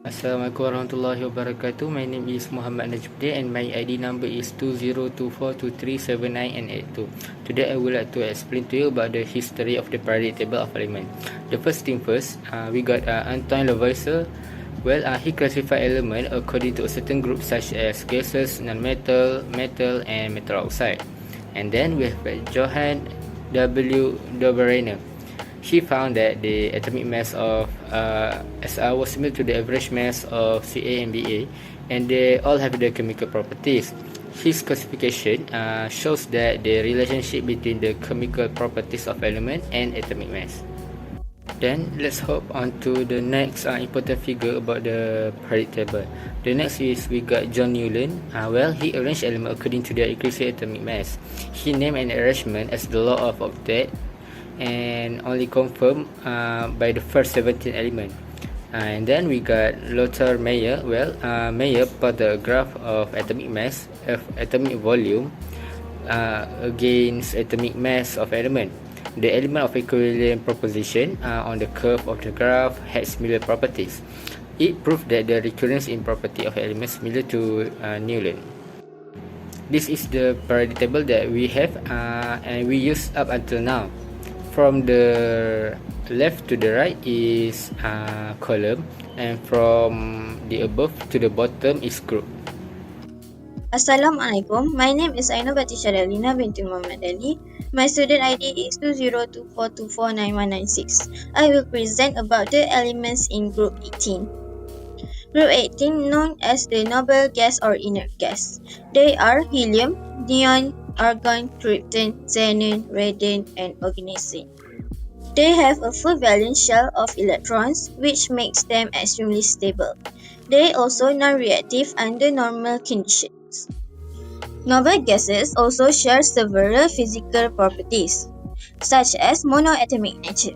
Assalamualaikum warahmatullahi wabarakatuh. My name is Muhammad Najmuddin and my ID number is 20242379 and 82. Today I would like to explain to you about the history of the periodic table of elements. The first thing first, we got Antoine Lavoisier. Well, he classified elements according to a certain group such as gases, non-metal, metal, and metal oxide. And then we have Johann W. Dobereiner. She found that the atomic mass of Sr was similar to the average mass of Ca and Ba, and they all have the chemical properties. His classification shows that the relationship between the chemical properties of element and atomic mass. Then let's hop on to the next important figure about the periodic table. The next is we got John Newland. He arranged elements according to their increasing atomic mass. He named an arrangement as the law of octet and only confirmed by the first 17 element. And then we got Lothar Meyer. Meyer plotted a graph of atomic mass, of atomic volume against atomic mass of element. The element of equilibrium proposition on the curve of the graph had similar properties. It proved that the recurrence in property of elements similar to Newland. This is the periodic table that we have and we use up until now. From the left to the right is column, and from the above to the bottom is group. Assalamualaikum. My name is Aina Batisha Dalina binti Muhammad Ali. My student ID is 2024249196. I will present about the elements in group 18. Group 18 known as the noble gas or inert gas. They are helium, neon, argon, krypton, xenon, radon, and oganesson. They have a full valence shell of electrons, which makes them extremely stable. They are also non-reactive under normal conditions. Noble gases also share several physical properties, such as monoatomic nature.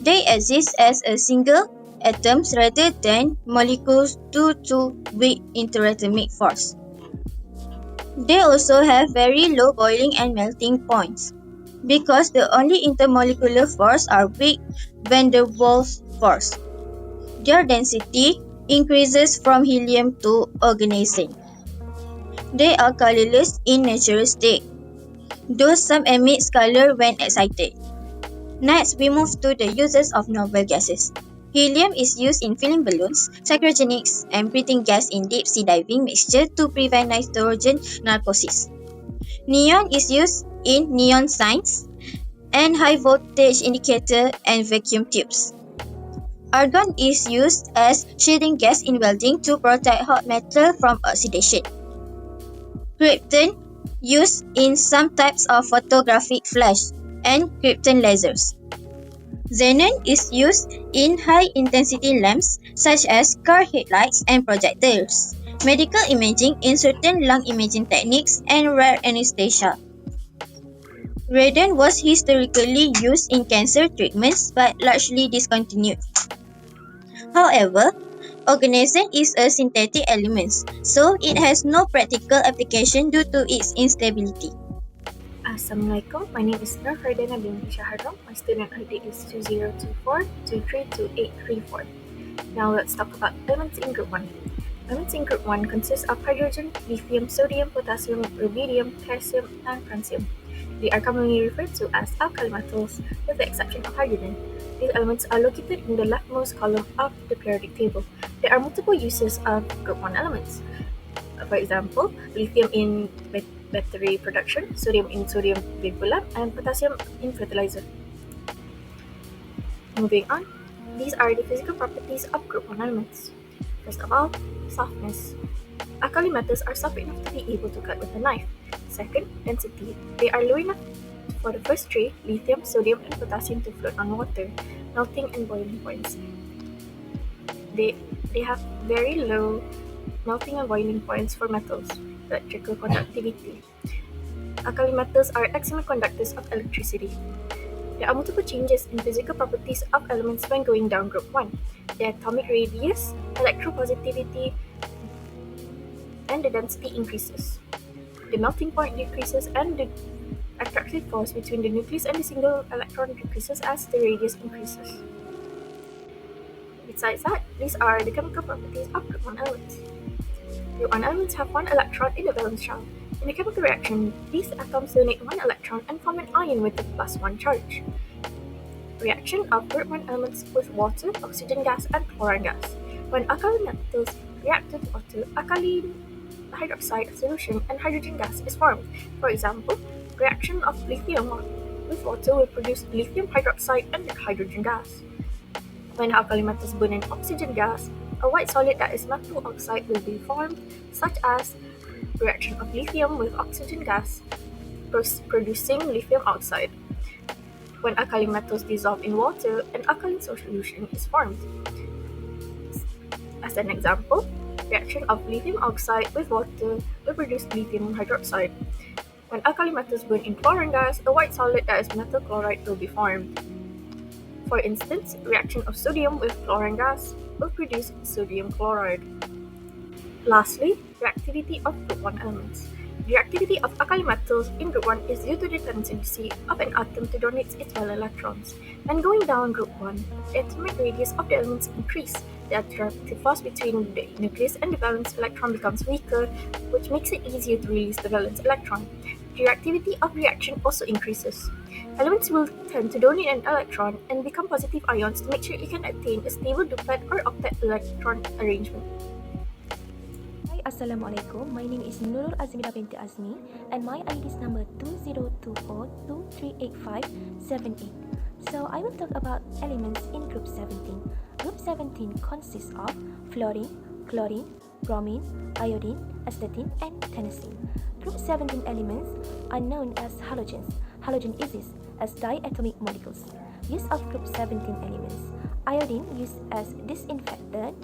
They exist as a single atoms rather than molecules due to weak interatomic force. They also have very low boiling and melting points, because the only intermolecular force are weak van der Waals force. Their density increases from helium to oganesson. They are colorless in natural state, though some emit color when excited. Next, we move to the uses of noble gases. Helium is used in filling balloons, cryogenics, and breathing gas in deep sea diving mixture to prevent nitrogen narcosis. Neon is used in neon signs and high voltage indicator and vacuum tubes. Argon is used as shielding gas in welding to protect hot metal from oxidation. Krypton used in some types of photographic flash and krypton lasers. Xenon is used in high-intensity lamps such as car headlights and projectors, medical imaging in certain lung imaging techniques, and rare anesthesia. Radon was historically used in cancer treatments but largely discontinued. However, oganesson is a synthetic element, so it has no practical application due to its instability. Assalamualaikum, my name is Nur Fardana binti Shaharam. My student ID is 2024232834. Now let's talk about elements in group 1. Elements in group 1 consist of hydrogen, lithium, sodium, potassium, rubidium, calcium, and francium. They are commonly referred to as alkali metals, with the exception of hydrogen. These elements are located in the leftmost column of the periodic table. There are multiple uses of group 1 elements. For example, lithium in battery production, sodium in sodium vapor lamp, and potassium in fertilizer. Moving on, these are the physical properties of group 1 elements. First of all, softness. Alkali metals are soft enough to be able to cut with a knife. Second, density. They are low enough for the first three, lithium, sodium, and potassium, to float on water, melting and boiling points. They have very low melting and boiling points for metals. Electrical conductivity. Alkali metals are excellent conductors of electricity. There are multiple changes in physical properties of elements when going down group 1. The atomic radius, electropositivity, and the density increases. The melting point decreases and the attractive force between the nucleus and the single electron decreases as the radius increases. Besides that, these are the chemical properties of group 1 elements. Group 1 elements have one electron in the valence shell. In a chemical reaction, these atoms donate one electron and form an ion with a +1 charge. Reaction of group 1 elements with water, oxygen gas, and chlorine gas. When alkali metals react with water, alkaline hydroxide solution and hydrogen gas is formed. For example, reaction of lithium with water will produce lithium hydroxide and hydrogen gas. When alkali metals burn in oxygen gas, a white solid that is metal oxide will be formed, such as reaction of lithium with oxygen gas, producing lithium oxide. When alkali metals dissolve in water, an alkaline solution is formed. As an example, reaction of lithium oxide with water will produce lithium hydroxide. When alkali metals burn in chlorine gas, a white solid that is metal chloride will be formed. For instance, reaction of sodium with chlorine gas will produce sodium chloride. Lastly, reactivity of group 1 elements. The reactivity of alkali metals in group 1 is due to the tendency of an atom to donate its valence electrons. When going down group 1, the atomic radius of the elements increase. The attractive force between the nucleus and the valence electron becomes weaker, which makes it easier to release the valence electron. The reactivity of reaction also increases. Elements will tend to donate an electron and become positive ions to make sure it can attain a stable duplet or octet electron arrangement. Hi, Assalamualaikum. My name is Nurul Azmira binti Azmi and my ID is number 2024238578. So I will talk about elements in group 17. Group 17 consists of fluorine, chlorine, bromine, iodine, astatine, and tennessine. Group 17 elements are known as halogens. Halogen exists as diatomic molecules. Use of group 17 elements. Iodine used as disinfectant,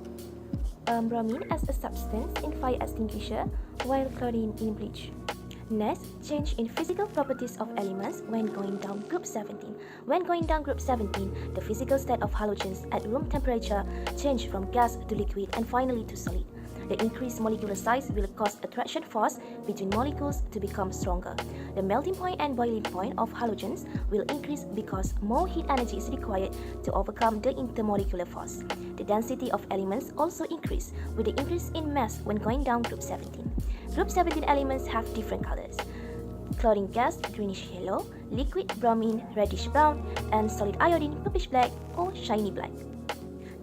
bromine as a substance in fire extinguisher, while chlorine in bleach. Next, change in physical properties of elements when going down group 17. When going down group 17, the physical state of halogens at room temperature change from gas to liquid and finally to solid. The increased molecular size will cause attraction force between molecules to become stronger. The melting point and boiling point of halogens will increase because more heat energy is required to overcome the intermolecular force. The density of elements also increase with the increase in mass when going down group 17. Group 17 elements have different colors. Chlorine gas, greenish yellow, liquid bromine, reddish brown, and solid iodine, purplish black or shiny black.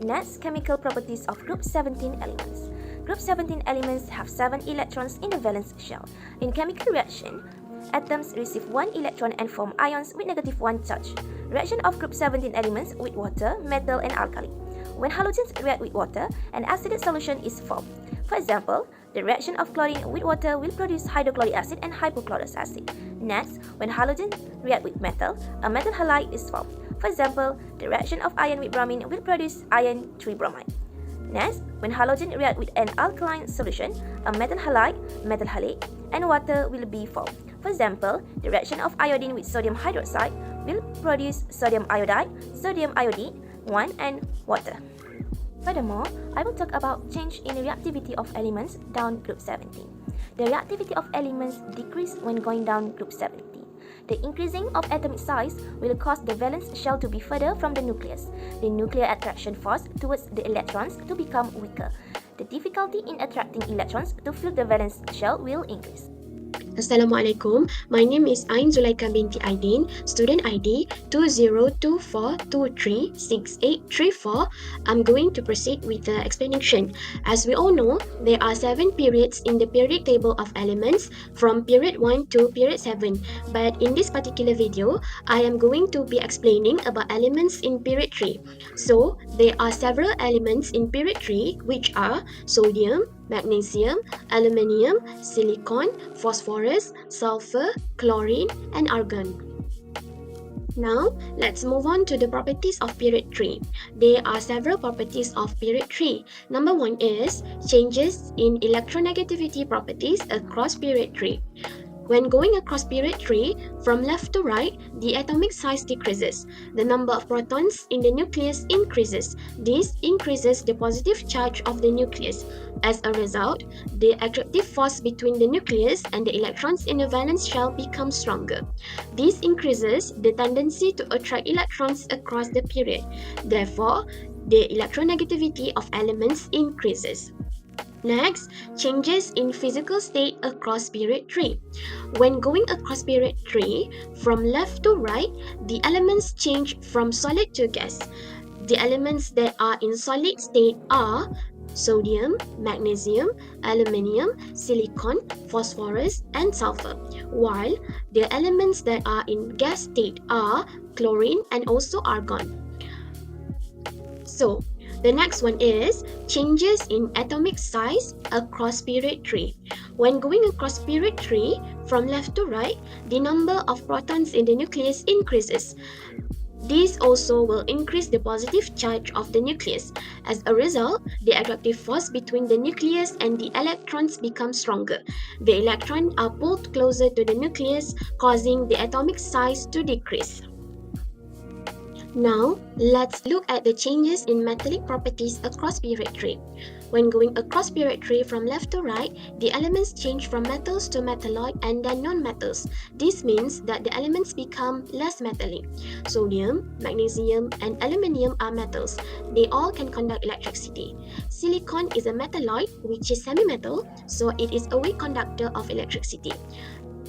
Next, chemical properties of group 17 elements. Group 17 elements have 7 electrons in the valence shell. In chemical reaction, atoms receive 1 electron and form ions with -1 charge. Reaction of group 17 elements with water, metal, and alkali. When halogens react with water, an acidic solution is formed. For example, the reaction of chlorine with water will produce hydrochloric acid and hypochlorous acid. Next, when halogens react with metal, a metal halide is formed. For example, the reaction of iron with bromine will produce iron 3 bromide. Next, when halogen react with an alkaline solution, a metal halide, metal halate, and water will be formed. For example, the reaction of iodine with sodium hydroxide will produce sodium iodide, sodium iodide, 1, and water. Furthermore, I will talk about change in the reactivity of elements down group 17. The reactivity of elements decrease when going down group 17. The increasing of atomic size will cause the valence shell to be further from the nucleus. The nuclear attraction force towards the electrons to become weaker. The difficulty in attracting electrons to fill the valence shell will increase. Assalamualaikum. My name is Ain Zulaika binti Aidin, student ID 2024236834. I'm going to proceed with the explanation. As we all know, there are 7 periods in the periodic table of elements from period 1 to period 7. But in this particular video, I am going to be explaining about elements in period 3. So, there are several elements in period 3 which are sodium, magnesium, aluminium, silicon, phosphorus, sulfur, chlorine, and argon. Now, let's move on to the properties of period 3. There are several properties of period 3. Number 1 is changes in electronegativity properties across period 3. When going across period 3, from left to right, the atomic size decreases. The number of protons in the nucleus increases. This increases the positive charge of the nucleus. As a result, the attractive force between the nucleus and the electrons in the valence shell becomes stronger. This increases the tendency to attract electrons across the period. Therefore, the electronegativity of elements increases. Next, changes in physical state across period 3. When going across period 3, from left to right, the elements change from solid to gas. The elements that are in solid state are sodium, magnesium, aluminium, silicon, phosphorus, and sulfur, while the elements that are in gas state are chlorine and also argon. So, the next one is changes in atomic size across period 3. When going across period 3, from left to right, the number of protons in the nucleus increases. This also will increase the positive charge of the nucleus. As a result, the attractive force between the nucleus and the electrons becomes stronger. The electrons are pulled closer to the nucleus, causing the atomic size to decrease. Now, let's look at the changes in metallic properties across period 3. When going across period 3 from left to right, the elements change from metals to metalloid and then non-metals. This means that the elements become less metallic. Sodium, magnesium, and aluminium are metals. They all can conduct electricity. Silicon is a metalloid, which is semi-metal, so it is a weak conductor of electricity.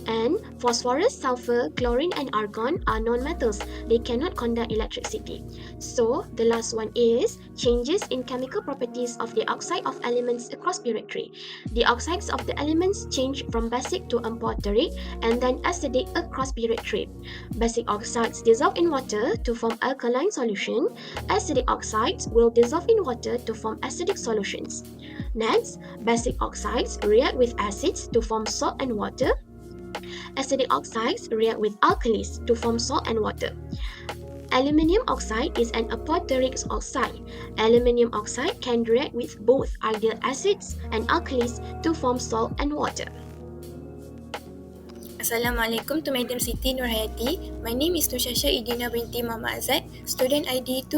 And phosphorus, sulfur, chlorine, and argon are non-metals. They cannot conduct electricity. So, the last one is changes in chemical properties of the oxide of elements across period 3. The oxides of the elements change from basic to amphoteric and then acidic across period 3. Basic oxides dissolve in water to form alkaline solution. Acidic oxides will dissolve in water to form acidic solutions. Next, basic oxides react with acids to form salt and water. Acidic oxides react with alkalis to form salt and water. Aluminium oxide is an amphoteric oxide. Aluminium oxide can react with both ideal acids and alkalis to form salt and water. Assalamualaikum to Madam Siti Nurhayati. My name is Nushasha Idina binti Muhammad Azad. Student ID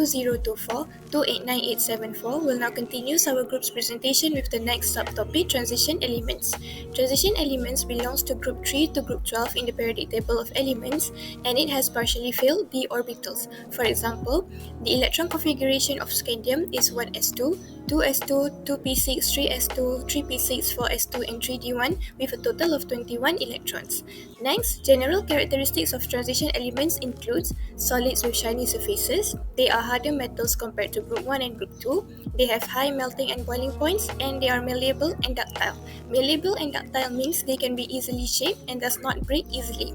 2024-289874 will now continue our group's presentation with the next subtopic, transition elements. Transition elements belongs to group 3 to group 12 in the periodic table of elements, and it has partially filled d orbitals. For example, the electron configuration of scandium is 1s2, 2s2, 2p6, 3s2, 3p6, 4s2, and 3d1 with a total of 21 electrons. Next, general characteristics of transition elements includes solids with shiny surfaces. They are harder metals compared to group 1 and group 2. They have high melting and boiling points, and they are malleable and ductile. Malleable and ductile means they can be easily shaped and does not break easily.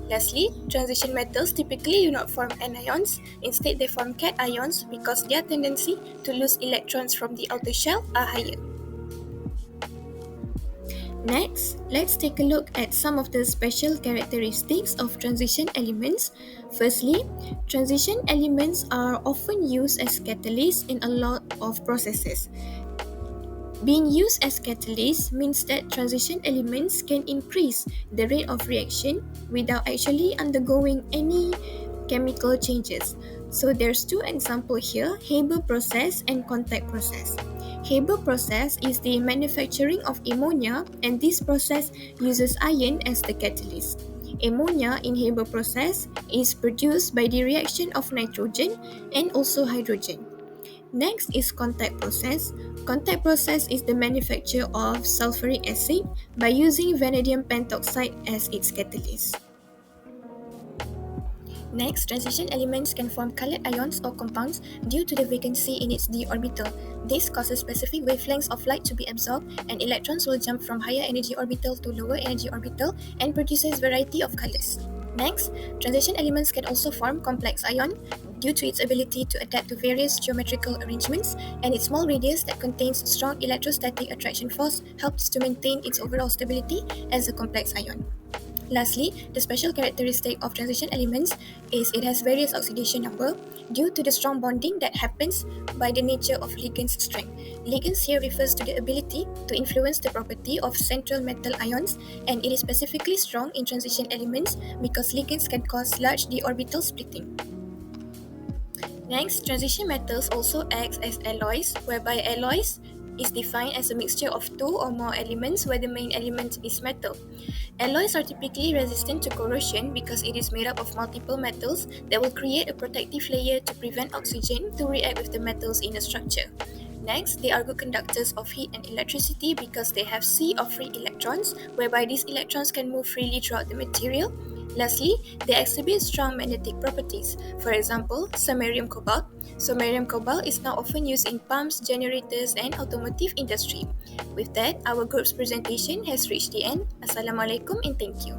Lastly, transition metals typically do not form anions. Instead, they form cations because their tendency to lose electrons from the outer shell are higher. Next, let's take a look at some of the special characteristics of transition elements. Firstly, transition elements are often used as catalysts in a lot of processes. Being used as catalysts means that transition elements can increase the rate of reaction without actually undergoing any chemical changes. So there's two examples here, Haber process and contact process. Haber process is the manufacturing of ammonia, and this process uses iron as the catalyst. Ammonia in Haber process is produced by the reaction of nitrogen and also hydrogen. Next is contact process. Contact process is the manufacture of sulfuric acid by using vanadium pentoxide as its catalyst. Next, transition elements can form colored ions or compounds due to the vacancy in its d orbital. This causes specific wavelengths of light to be absorbed, and electrons will jump from higher energy orbital to lower energy orbital and produces variety of colors. Next, transition elements can also form complex ion due to its ability to adapt to various geometrical arrangements, and its small radius that contains strong electrostatic attraction force helps to maintain its overall stability as a complex ion. Lastly, the special characteristic of transition elements is it has various oxidation number due to the strong bonding that happens by the nature of ligand's strength. Ligands here refers to the ability to influence the property of central metal ions, and it is specifically strong in transition elements because ligands can cause large d orbital splitting. Next, transition metals also act as alloys, whereby alloys is defined as a mixture of two or more elements where the main element is metal. Alloys are typically resistant to corrosion because it is made up of multiple metals that will create a protective layer to prevent oxygen to react with the metals in a structure. Next, they are good conductors of heat and electricity because they have sea of free electrons, whereby these electrons can move freely throughout the material. Lastly, they exhibit strong magnetic properties. For example, samarium cobalt. Samarium cobalt is now often used in pumps, generators, and automotive industry. With that, our group's presentation has reached the end. Assalamualaikum and thank you.